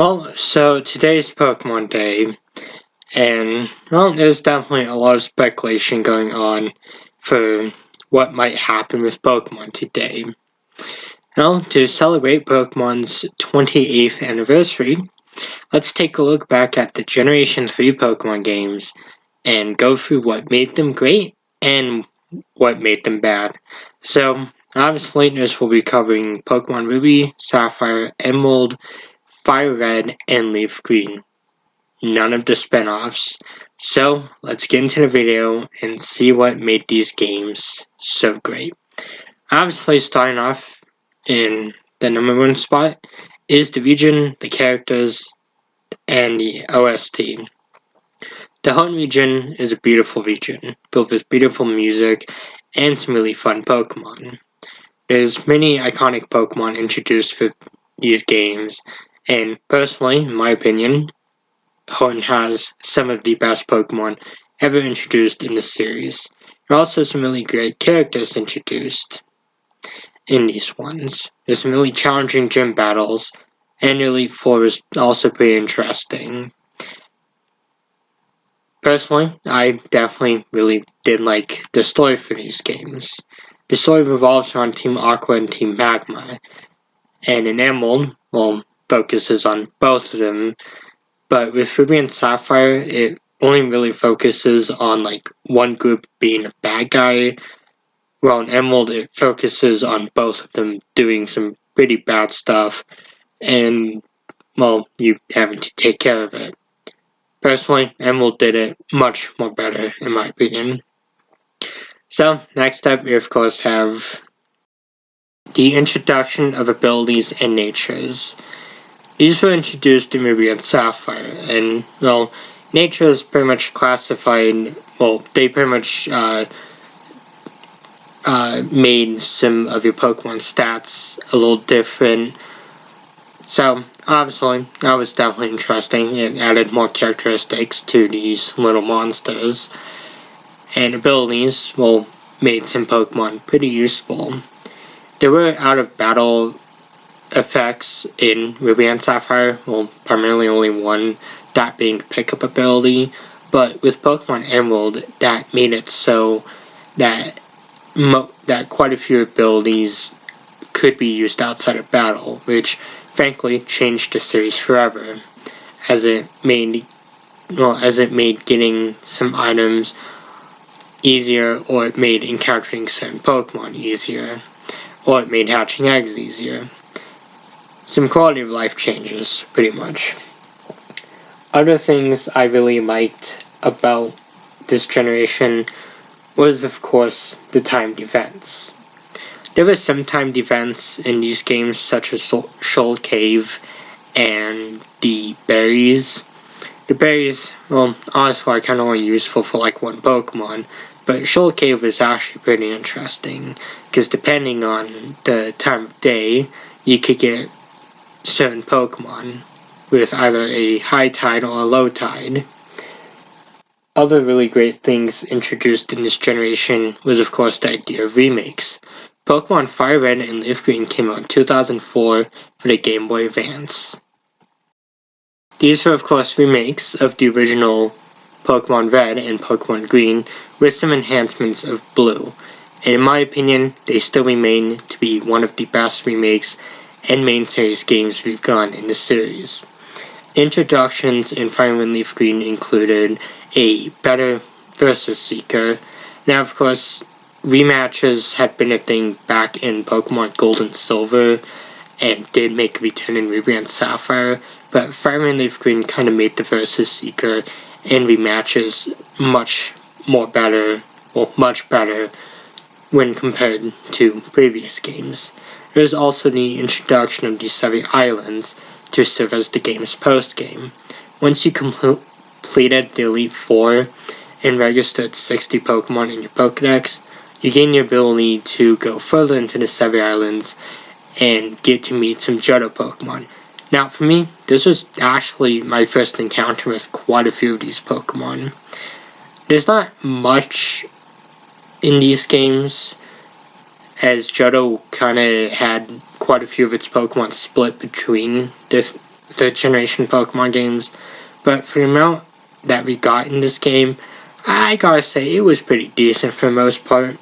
Well, so today's Pokemon Day, and well, there's definitely a lot of speculation going on for what might happen with Pokemon today. Well, to celebrate Pokemon's 28th anniversary, let's take a look back at the Generation 3 Pokemon games and go through what made them great and what made them bad. So, obviously, this will be covering Pokemon Ruby, Sapphire, Emerald, Fire Red, and Leaf Green. None of the spin-offs. So let's get into the video and see what made these games so great. Obviously, starting off in the number one spot is the region, the characters, and the OST. The Hoenn region is a beautiful region, filled with beautiful music and some really fun Pokemon. There's many iconic Pokemon introduced for these games, and personally, in my opinion, Hoenn has some of the best Pokemon ever introduced in the series. There are also some really great characters introduced in these ones. There's some really challenging gym battles, and Elite Four is also pretty interesting. Personally, I definitely really did like the story for these games. The story revolves around Team Aqua and Team Magma, and in Emerald, focuses on both of them. But with Ruby and Sapphire, it only really focuses on like one group being a bad guy, while in Emerald it focuses on both of them doing some pretty bad stuff, and you having to take care of it. Personally, Emerald did it much more better, in my opinion. So, next up, we of course have the introduction of abilities and natures. These were introduced in Ruby and Sapphire, and, nature is pretty much classified, they pretty much made some of your Pokemon stats a little different. So, obviously, that was definitely interesting. It added more characteristics to these little monsters. And abilities, made some Pokemon pretty useful. There were out-of-battle effects in Ruby and Sapphire, primarily only one, that being the pickup ability, but with Pokemon Emerald, that made it so that quite a few abilities could be used outside of battle, which frankly changed the series forever, as it made getting some items easier, or it made encountering certain Pokemon easier, or it made hatching eggs easier. Some quality of life changes, pretty much. Other things I really liked about this generation was, of course, the timed events. There were some timed events in these games, such as Shoal Cave and the berries. The berries, honestly, are kind of only useful for like one Pokemon, but Shoal Cave was actually pretty interesting, because depending on the time of day, you could get certain Pokemon with either a high tide or a low tide. Other really great things introduced in this generation was, of course, the idea of remakes. Pokemon Fire Red and Leaf Green came out in 2004 for the Game Boy Advance. These were, of course, remakes of the original Pokemon Red and Pokemon Green with some enhancements of Blue, and in my opinion, they still remain to be one of the best remakes and main series games we've gotten in the series. Introductions in Fire Red and Leaf Green included a better Versus Seeker. Now, of course, rematches had been a thing back in Pokemon Gold and Silver, and did make a return in Ruby and Sapphire, but Fire Red and Leaf Green kind of made the Versus Seeker and rematches much better when compared to previous games. There is also the introduction of the 7 Islands to serve as the game's post-game. Once you completed the Elite Four and registered 60 Pokemon in your Pokedex, you gain the ability to go further into the 7 Islands and get to meet some Johto Pokemon. Now, for me, this was actually my first encounter with quite a few of these Pokemon. There's not much in these games, as Johto kind of had quite a few of its Pokemon split between third generation Pokemon games, but for the amount that we got in this game, I gotta say it was pretty decent for the most part.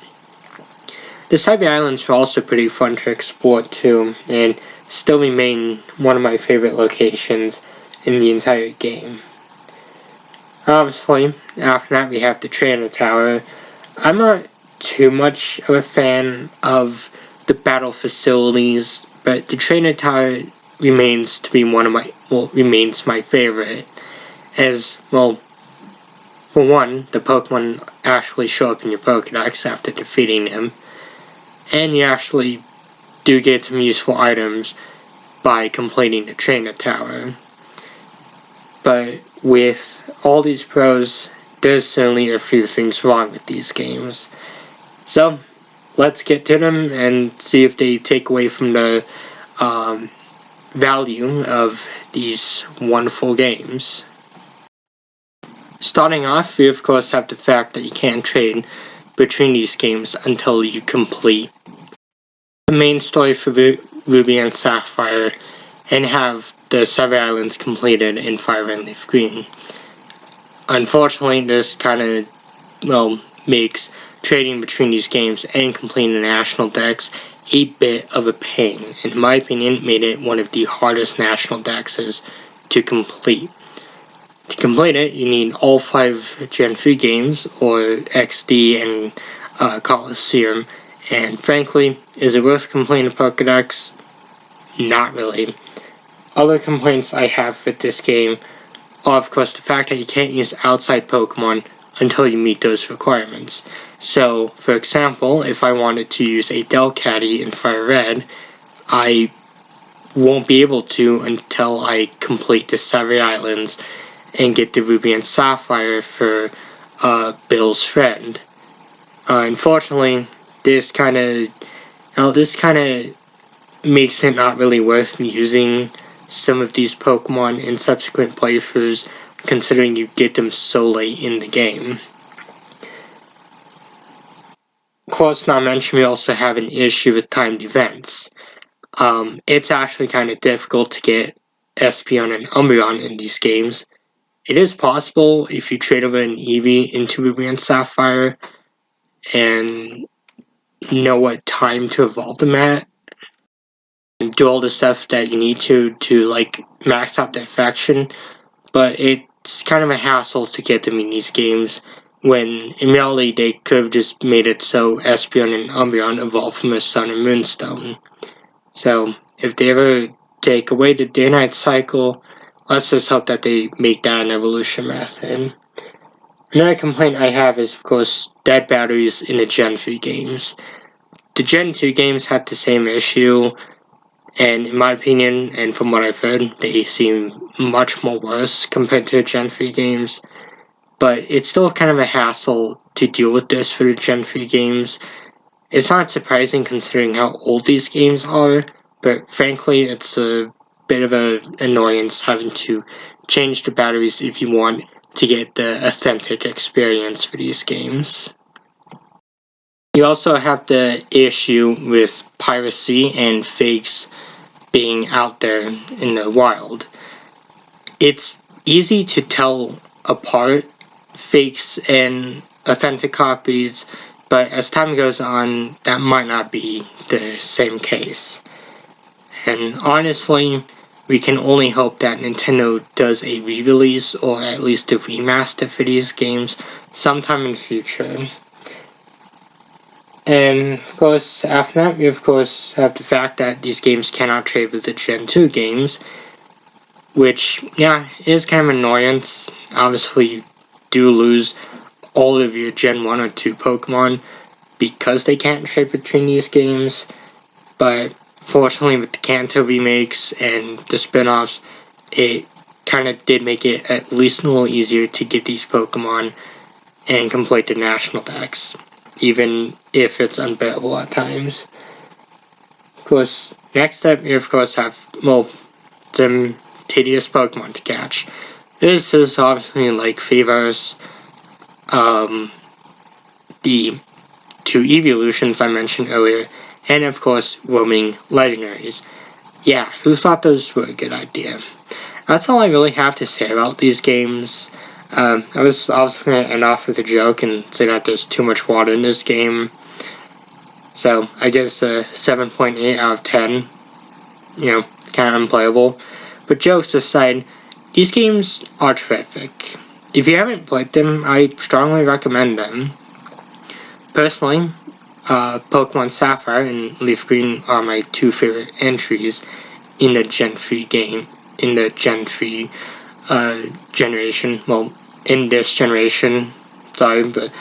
The Cyber Islands were also pretty fun to explore too, and still remain one of my favorite locations in the entire game. Obviously, after that we have the Trainer Tower. I'm not too much of a fan of the battle facilities, but the Trainer Tower remains to be remains my favorite. As, well, for one, the Pokemon actually show up in your Pokedex after defeating them, and you actually do get some useful items by completing the Trainer Tower. But with all these pros, there's certainly a few things wrong with these games. So, let's get to them and see if they take away from the value of these wonderful games. Starting off, we of course have the fact that you can't trade between these games until you complete the main story for Ruby and Sapphire and have the Cyber Islands completed in Fire Red Leaf Green. Unfortunately, this kind of, makes trading between these games and completing the national decks a bit of a pain. In my opinion, it made it one of the hardest national decks to complete. To complete it, you need all 5 Gen 3 games, or XD and Coliseum, and frankly, is it worth completing a Pokedex? Not really. Other complaints I have with this game are, of course, the fact that you can't use outside Pokemon until you meet those requirements. So, for example, if I wanted to use a Delcatty in Fire Red, I won't be able to until I complete the Cyber Islands and get the Ruby and Sapphire for Bill's friend. Unfortunately, this kind of makes it not really worth using some of these Pokemon in subsequent playthroughs, considering you get them so late in the game. Of course, not mentioned, we also have an issue with timed events. It's actually kind of difficult to get Espeon and Umbreon in these games. It is possible if you trade over an Eevee into Ruby and Sapphire and know what time to evolve them at, and do all the stuff that you need to like max out their faction, but it's kind of a hassle to get them in these games when in reality they could have just made it so Espeon and Umbreon evolve from a Sun and Moonstone. So if they ever take away the day-night cycle, let's just hope that they make that an evolution method. Another complaint I have is, of course, dead batteries in the Gen 3 games. The Gen 2 games had the same issue, and in my opinion, and from what I've heard, they seem much more worse compared to Gen 3 games. But it's still kind of a hassle to deal with this for the Gen 3 games. It's not surprising considering how old these games are, but frankly, it's a bit of an annoyance having to change the batteries if you want to get the authentic experience for these games. You also have the issue with piracy and fakes being out there in the wild. It's easy to tell apart fakes and authentic copies, but as time goes on, that might not be the same case. And honestly, we can only hope that Nintendo does a re-release or at least a remaster for these games sometime in the future. And of course, after that, we of course have the fact that these games cannot trade with the Gen 2 games, which, is kind of an annoyance. Obviously, you do lose all of your Gen 1 or 2 Pokemon because they can't trade between these games, but fortunately with the Kanto remakes and the spin-offs, it kind of did make it at least a little easier to get these Pokemon and complete the national decks, even if it's unbearable at times. Of course, next up we of course have, some tedious Pokemon to catch. This is obviously like Feavirus, the 2 evolutions I mentioned earlier, and of course roaming legendaries. Yeah, who thought those were a good idea? that's all I really have to say about these games. I was going to end off with a joke and say that there's too much water in this game. So I guess a 7.8 out of 10. Kind of unplayable. But jokes aside, these games are terrific. If you haven't played them, I strongly recommend them. Personally, Pokemon Sapphire and Leaf Green are my two favorite entries in the Gen 3 game, in the Gen 3 generation. Well, in this generation, sorry, but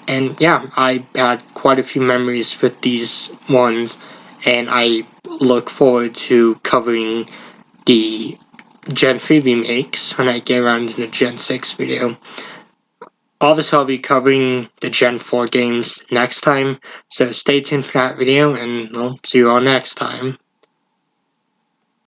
and yeah, I had quite a few memories with these ones, and I look forward to covering the Gen 3 remakes when I get around to the Gen 6 video. Obviously, I'll be covering the Gen 4 games next time, so stay tuned for that video, and I'll see you all next time.